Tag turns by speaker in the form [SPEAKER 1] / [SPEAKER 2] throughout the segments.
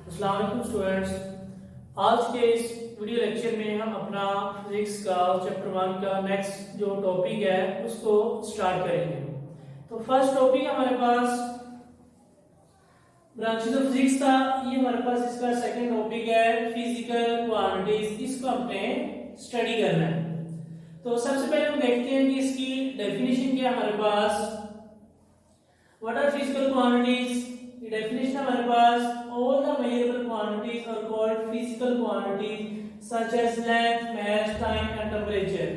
[SPEAKER 1] अस्सलाम वालेकुम स्टूडेंट्स। आज के इस वीडियो लेक्चर में हम अपना फिजिक्स का चैप्टर 1 का नेक्स्ट जो टॉपिक है उसको स्टार्ट करेंगे। तो फर्स्ट टॉपिक हमारे पास ब्रांचेस ऑफ फिजिक्स था, ये हमारे पास इसका सेकंड टॉपिक है फिजिकल क्वांटिटीज। इसको हमने स्टडी करना है। तो सबसे पहले हम देखते हैं कि इसकी डेफिनेशन क्या है हमारे पास। What are physical quantities? The definition हमारे पास all the measurable quantities are called physical quantities such as length, mass, time and temperature।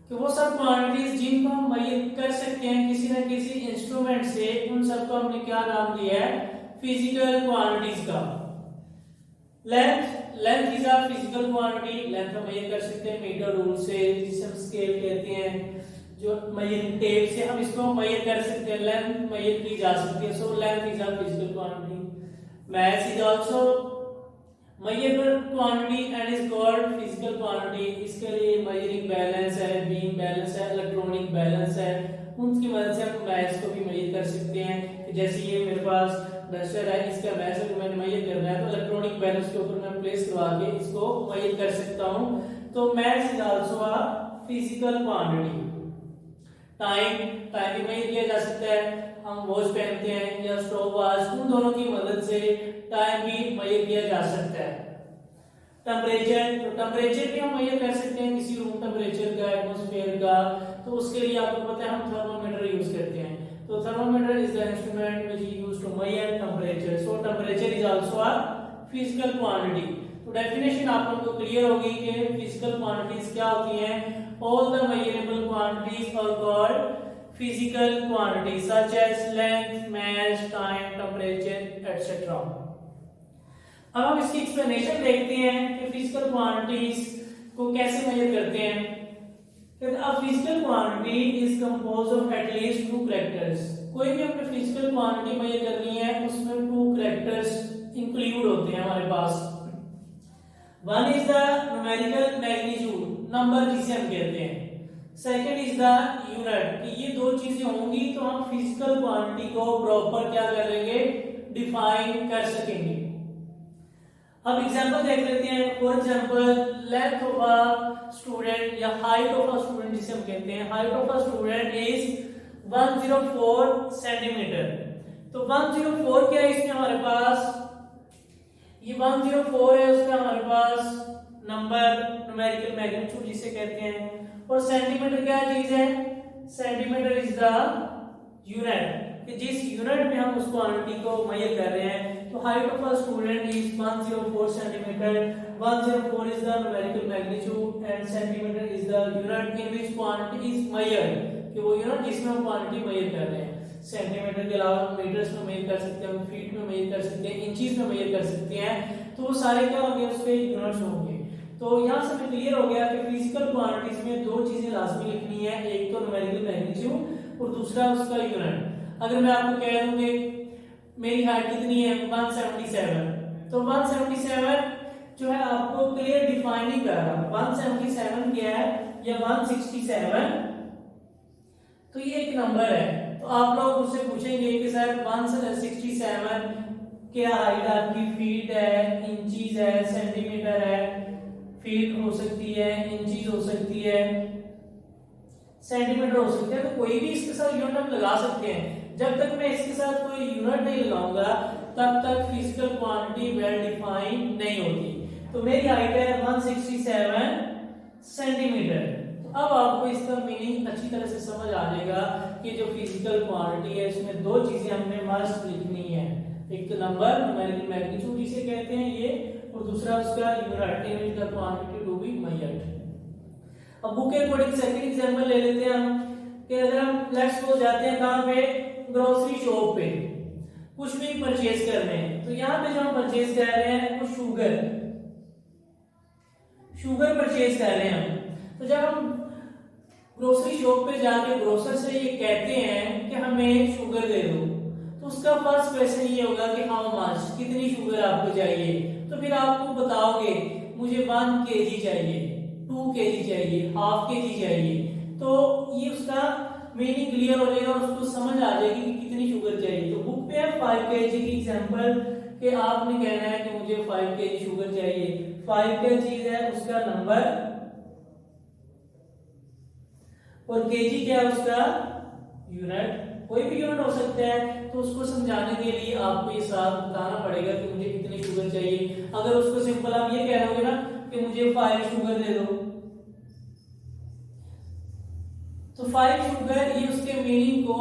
[SPEAKER 1] कि वो सब क्वांटिटीज जिनको हम मेजर कर सकते हैं किसी न किसी इंस्ट्रूमेंट से, उन सबको हमने क्या नाम दिया है? फिजिकल क्वांटिटीज का। Length is a physical quantity. Length हम मेजर कर सकते हैं मीटर रूल से, जिसे हम स्केल कहते हैं। जो मेजरिंग टेप से हम इसको मेजर कर सकते हैं, लेंथ मेजर की जा सकती है। So length is a physical quantity. Mass is also measurable quantity and is called physical quantity. इसके लिए मेजरिंग बैलेंस है, बीम बैलेंस है, इलेक्ट्रॉनिक बैलेंस है, उनकी मदद से हम मास को भी मेजर कर सकते हैं। जैसे ये मेरे पास डस्टर है, इसका मास अगर मैंने मेजर करना है तो इलेक्ट्रॉनिक बैलेंस के ऊपर मैं प्लेस करवा के इसको मेजर कर सकता हूं। तो mass is also a physical quantity. Time भी मेजर किया जा सकता है। हम वॉच पहनते हैं या स्टॉप वॉच, उन दोनों की मदद से टाइम भी मेजर किया जा सकता है। टेम्परेचर, तो टेम्परेचर भी हम मेजर कर सकते हैं, किसी रूम टेम्परेचर का, एटमॉस्फेयर का। तो उसके लिए आपको पता है हम थर्मामीटर यूज करते हैं। तो thermometer is the instrument which is used to measure temperature. So temperature is also a physical quantity. तो डेफिनेशन आप लोगों को क्लियर होगी कि फिजिकल क्वांटिटीज क्या होती हैं। All the measurable quantities are called physical quantities such as length, mass, time, temperature, etc. अब हम इसकी एक्सप्लेनेशन देखते हैं कि फिजिकल क्वांटिटीज को कैसे मेजर करते हैं। A physical quantity is composed of at least two characters। कोई भी हमने फिजिकल क्वांटिटी मेजर करनी है उसमें टू कैरेक्टर्स इंक्लूड होते हैं हमारे पास। One is the numerical magnitude, number जिसे हम कहते हैं। सेकंड इज द यूनिट, कि ये दो चीजें होंगी तो हम फिजिकल क्वांटिटी को प्रॉपर क्या कर लेंगे? डिफाइन कर सकेंगे। अब एग्जांपल देख लेते हैं। For example length of a student या हाइट ऑफ अ स्टूडेंट जिसे हम कहते हैं, height of a student is 104 centimetre. तो 104 क्या है इसमें हमारे पास? ये 104 है, उसका हमारे पास नंबर, न्यूमेरिकल मैग्नीट्यूड जिसे कहते हैं। और सेंटीमीटर क्या चीज है? सेंटीमीटर इज द यूनिट, कि जिस यूनिट में हम उस क्वांटिटी को मेजर कर रहे हैं। तो height of a student is 104 centimetre. 104 is the numerical magnitude and centimetre is the unit in which quantity is measured, कि वो यूनिट जिसमें हम क्वांटिटी मेजर कर रहे हैं। सेंटीमीटर के अलावा हम मीटर्स में मेजर कर सकते हैं, फीट में मेजर कर सकते हैं, इंचीज में मेजर कर सकते हैं। तो वो सारे क्या होंगे? उसके यूनिट्स होंगे। तो यहाँ से हमें क्लियर हो गया कि फिजिकल क्वांटिटीज में दो चीजें लाजमी लिखनी है, एक तो न्यूमेरिकल मैग्नीट्यूड और दूसरा उसका यूनिट। अगर मैं आपको कह दूं कि मेरी हाइट कितनी है? 177, तो 177 जो है आपको क्लियर डिफाइनिंग कर रहा है 177 क्या है या 167। तो ये एक नंबर है। तो आप लोग मुझसे पूछेंगे कि सर 167 क्या हाइट आपकी? फीट है, इंचीज है, सेंटीमीटर है, फीट हो सकती है, इंचीज हो सकती है, सेंटीमीटर हो सकती है। तो कोई भी इसके साथ यूनिट हम लगा सकते हैं। जब तक मैं इसके साथ कोई यूनिट नहीं लगाऊंगा तब तक फिजिकल क्वांटिटी वेल डिफाइंड नहीं होती। तो मेरी हाइट है 167 सेंटीमीटर। तो अब आपको इसका मीनिंग अच्छी तरह से समझ आ जाएगा कि जो फिजिकल क्वांटिटी है इसमें दो चीजें हमने मस्ट लिखनी है। एक तो नंबर, न्यूमेरिकल मैग्नीट्यूड जिसे कहते हैं ये, और दूसरा उसका unit in which the quantity to be measured. अब बुक के अकॉर्डिंग सेकंड एग्जांपल ले लेते हैं हम कि अगर हम लेट्स सपोज जाते हैं कहां पे? ग्रोसरी शॉप पे कुछ भी परचेज कर रहे हैं। तो यहाँ पे जो हम परचेज कर रहे हैं वो शुगर परचेज कर रहे हैं हम। तो जब हम ग्रोसरी शॉप पे जाके ग्रोसर से ये कहते हैं कि हमें शुगर दे दो, तो उसका फर्स्ट क्वेश्चन ये होगा कि हाउ मच, कितनी शुगर आपको चाहिए। तो फिर आपको बताओगे मुझे 1 kg चाहिए, 2 kg चाहिए, हाफ kg चाहिए। तो ये उसका मीनिंग क्लियर हो जाएगा और उसको समझ आ जाएगी कि कितनी शुगर चाहिए। तो बुक पे है 5 kg की एग्जांपल कि आपने कहना है कि मुझे 5 kg शुगर चाहिए, 5 क्या चीज है, उसका नंबर, और केजी क्या है उसका यूनिट, कोई भी यूनिट हो सकता है। तो उसको समझाने के लिए आपको ये साथ बताना पड़ेगा कि मुझे कितनी शुगर चाहिए। अगर उसको सिंपल आप ये कह रहे हो ना कि मुझे 5 शुगर दे दो, तो 5 शुगर ये उसके मीनिंग को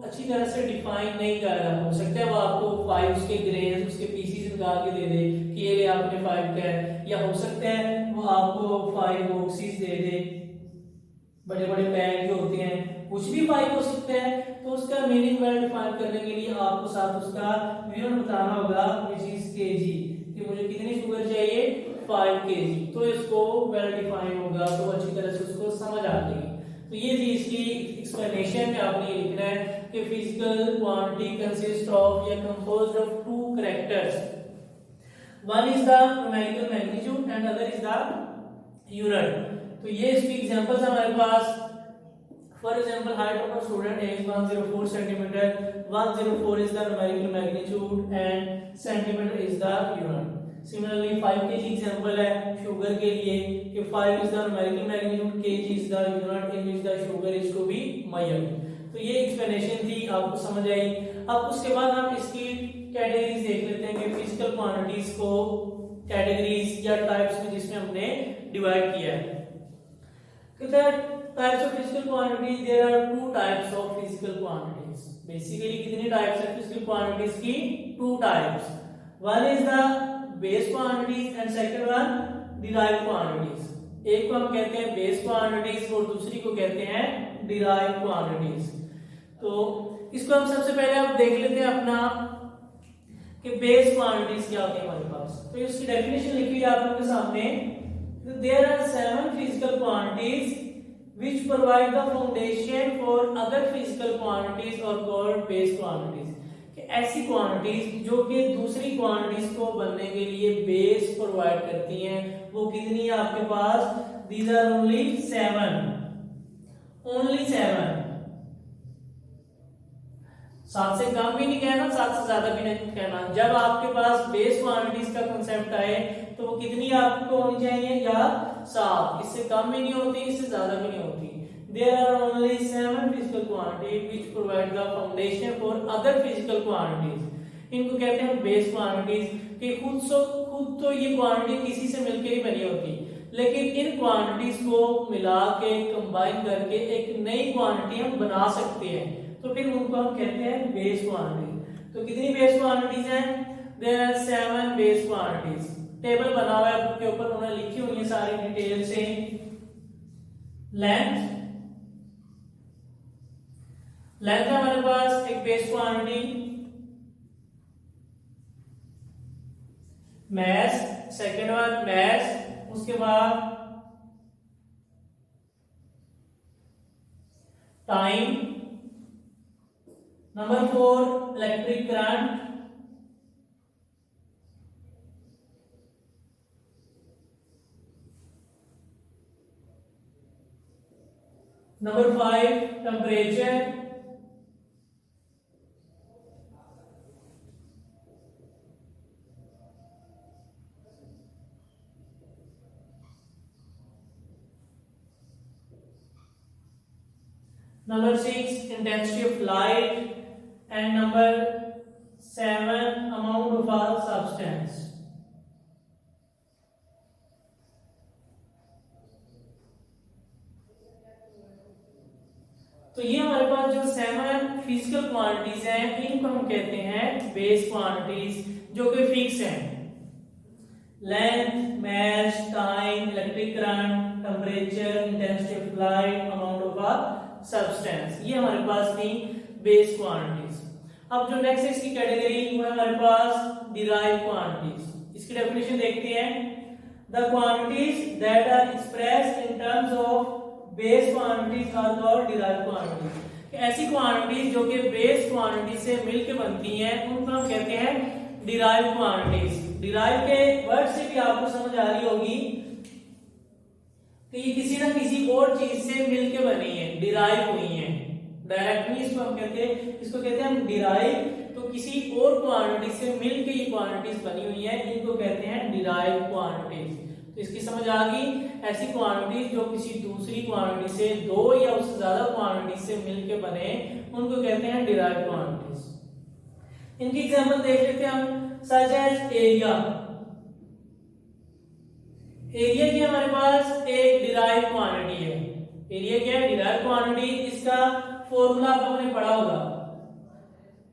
[SPEAKER 1] अच्छी तरह से डिफाइन नहीं कर रहा। हो सकता है वो आपको 5 उसके ग्रेन्स, उसके पीसीज निकाल के दे दे कि ये ले आपने 5 का है, या हो सकता है वो आपको 5 बॉक्सेस दे दे, बड़े बड़े पैक जो होते हैं, कुछ भी 5 हो सकता है। तो उसका मीनिंग वेल डिफाइन करने के लिए आपको साथ उसका यूनिट बताना होगा, व्हिच इज केजी, कि मुझे कितनी शुगर चाहिए, 5 केजी। तो इसको वेल डिफाइन होगा तो अच्छी तरह से उसको समझ आ जाएगी। तो ये थी इसकी एक्सप्लेनेशन में आपने ये लिखना है कि फिजिकल क्वांटिटी कंसिस्ट ऑफ या composed of two characters, one is the numerical magnitude and other is the unit. तो ये इसकी एग्जांपल्स हमारे पास, for example height of a student is 104 centimetre, 104 is the numerical magnitude and centimetre is the unit. Similarly 5 kg example है sugar के लिए कि 5 is the numerical magnitude, kg is the unit in which the sugar is to be measured। तो ये explanation थी, आपको समझ आई। अब उसके बाद हम इसकी कैटेगरीज देख लेते हैं कि फिजिकल क्वांटिटीज को कैटेगरीज या टाइप्स में जिसमें हमने डिवाइड किया है। Types of physical quantities, there are 2 types of physical quantities. Basically कितनी टाइप्स है फिजिकल क्वांटिटीज की, 2 types. One is the base quantities and second one derived quantities. एक को हम कहते हैं बेस क्वांटिटीज और दूसरी को कहते हैं डिराइव्ड क्वांटिटीज। तो इसको हम सबसे पहले आप देख लेते हैं अपना कि बेस क्वांटिटीज क्या होती है हमारे पास। तो इसकी डेफिनेशन लिखी है आप लोगों के सामने। There are 7 physical quantities which provide the foundation for other physical quantities or called base quantities। कि ऐसी क्वांटिटीज जो कि दूसरी क्वांटिटीज को बनने के लिए बेस प्रोवाइड करती हैं, वो कितनी है आपके पास, these are only 7, only 7। 7 से कम भी नहीं कहना, 7 से ज्यादा भी नहीं कहना। जब आपके पास बेस क्वांटिटीज का कांसेप्ट आए तो वो कितनी आपको होनी चाहिए, या 7, इससे कम भी नहीं होती, इससे ज्यादा भी नहीं होती। There are only 7 physical quantities which provide the foundation for other physical quantities। इनको कहते हैं बेस क्वांटिटीज, कि खुद तो ये क्वांटिटी किसी से मिलकर ही बनी होती, लेकिन इन क्वांटिटीज को मिला के कंबाइन करके एक नई क्वांटिटी हम बना सकते हैं, तो फिर उनको हम कहते हैं बेस क्वांटिटी। तो कितनी बेस क्वांटिटीज हैं, there are 7 base quantities. Table बना हुआ है बुक के ऊपर, उन्होंने लिखी हुई है सारी डिटेल से। लेंथ है हमारे पास एक base quantity, mass second one mass, उसके बाद time, number 4 electric current, number 5 temperature, number 6 intensity of light, and number 7 amount of a substance। तो ये हमारे पास जो 7 फिजिकल क्वांटिटीज हैं, इनको हम कहते हैं बेस क्वांटिटीज, जो कि फिक्स हैं। Length, mass, time, electric current, temperature, intensity of light, amount of a substance, ये हमारे पास थी बेस क्वांटिटीज। अब जो नेक्स्ट इसकी कैटेगरी वो है हमारे पास डिराइव्ड क्वांटिटीज। इसकी डेफिनेशन देखते हैं। The quantities that are expressed in terms of base quantities are called derived quantities. ऐसी क्वांटिटीज जो कि बेस क्वांटिटी से मिलकर बनती हैं, उनको हम कहते हैं डिराइव्ड क्वांटिटीज। डिराइव के वर्ड से भी आपको समझ आ रही होगी कि ये किसी ना किसी और चीज से मिलके बनी है, डिराइव हुई है। डायरेक्टली इसको हम कहते हैं, इसको कहते हैं हम डिराइव। तो किसी और क्वांटिटी से मिलके ये क्वांटिटीज बनी हुई है, इनको कहते हैं डिराइव क्वांटिटीज। तो इसकी समझ आ गई, ऐसी क्वांटिटीज जो किसी दूसरी क्वांटिटी से, दो या उससे ज्यादा क्वांटिटी से मिलके बने, उनको कहते हैं डिराइव क्वांटिटीज। इनकी एग्जांपल देख लेते हैं हम, सच एज एरिया। एरिया की हमारे पास एक डिराइव क्वांटिटी है। एरिया क्या है? Derive quantity. इसका फॉर्मूला आपने पढ़ा होगा,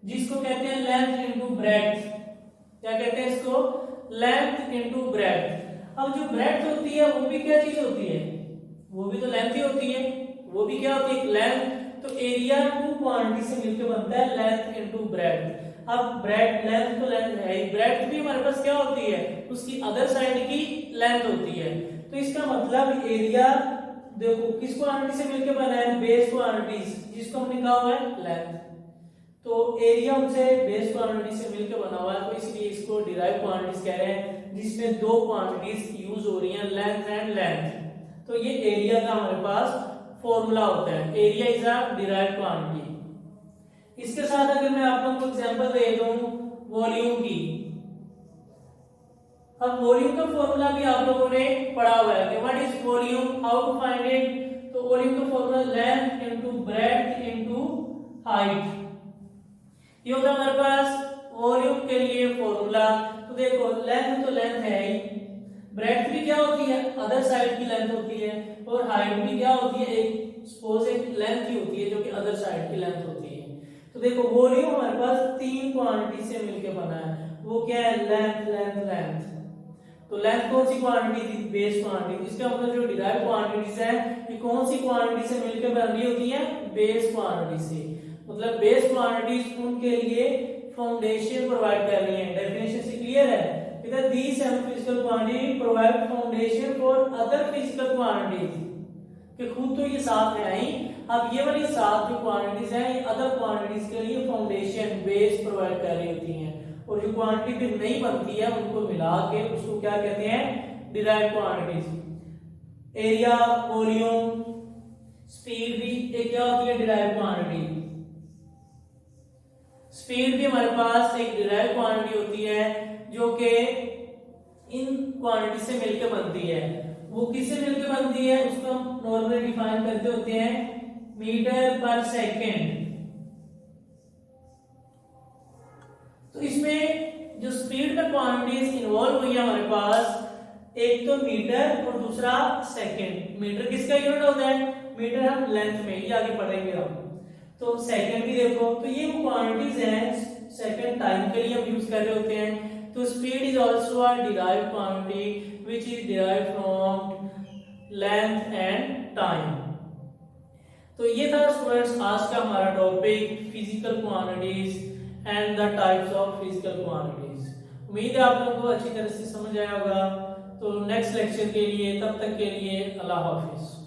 [SPEAKER 1] जिसको कहते हैं लेंथ इनटू ब्रेड्थ। क्या कहते हैं इसको? Length into breadth. अब जो ब्रेड्थ होती है वो भी क्या चीज होती है? वो भी तो लेंथ ही होती है। वो भी क्या होती है? लेंथ। तो एरिया टू क्वांटिटी से मिलकर बनता है लेंथ इनटू ब्रेड्थ। अब ब्रेड लेंथ तो लेंथ है, ब्रेड्थ भी हमारे पास क्या होती है? उसकी अदर साइड की लेंथ होती है। तो इसका मतलब एरिया देखो किस क्वांटिटी से मिलकर बना है? बेस क्वांटिटीज, जिसको हमने कहा हुआ है लेंथ। तो एरिया उनसे बेस क्वांटिटी से मिलकर बना हुआ है, तो इसलिए इसको डिराइव क्वांटिटीज कह रहे हैं, जिसमें दो क्वांटिटीज यूज हो रही हैं, लेंथ एंड लेंथ। तो ये एरिया का हमारे पास फॉर्मूला होता है। Area is a derive quantity. इसके साथ अगर मैं आप लोगों को एग्जांपल दे दूं वॉल्यूम की, अब वॉल्यूम का फॉर्मूला भी आप लोगों ने पढ़ा हुआ है कि what is volume, how to find it. तो वॉल्यूम का formula length into breadth into height. ये होता है हमारे पास वॉल्यूम के लिए फॉर्मूला। तो देखो लेंथ तो लेंथ है ही, ब्रेड्थ भी क्या होती है? अदर साइड की लेंथ होती है, और हाइट भी क्या होती है? एक सपोज एक लेंथ ही होती है जो कि अदर साइड की लेंथ होती है। तो देखो वॉल्यूम हमारे पास तीन क्वांटिटी से मिलकर बना है। वो क्या है? Length length length. तो लेंथ कौन सी क्वांटिटी थी? Base quantity. इसका मतलब जो डिराइव क्वांटिटीज है ये कौन सी क्वांटिटी से मिलकर बन रही होती है? बेस क्वांटिटी से। मतलब बेस क्वांटिटीज उनके लिए फाउंडेशन प्रोवाइड कर रही है। डेफिनेशन से क्लियर है? इधर these and physical quantity provide foundation for other physical quantities. कि खुद तो ये साथ है ही, अब ये वाली सात जो क्वांटिटीज हैं ये अदर क्वांटिटीज के लिए फाउंडेशन बेस प्रोवाइड कर रही होती हैं। और जो क्वांटिटी फिर नहीं बनती है उनको मिला के उसको क्या कहते हैं? Derive quantities. Area, volume, speed भी एक क्या होती है? Derive quantity. स्पीड भी हमारे पास एक डिराइव क्वांटिटी होती है जो कि इन क्वांटिटी से मिलकर बनती है। वो किससे मिलकर बनती है? उसको हम नॉर्मली डिफाइन करते होते हैं मीटर पर सेकेंड। तो इसमें जो स्पीड में क्वांटिटीज इन्वॉल्व हुई है हमारे पास, एक तो मीटर और दूसरा सेकेंड। मीटर किसका यूनिट होता है? मीटर हम लेंथ में, ये आगे पढ़ेंगे हम। तो सेकेंड भी देखो, तो ये वो क्वांटिटीज हैं सेकेंड टाइम के लिए हम यूज कर रहे होते हैं। तो speed is also a derived quantity which is derived from length and time. तो ये था स्टूडेंट्स आज का हमारा topic physical quantities and the types of physical quantities. उम्मीद है आप लोगों को अच्छी तरह से समझ आया होगा। तो नेक्स्ट लेक्चर के लिए, तब तक के लिए अल्लाह हाफिज।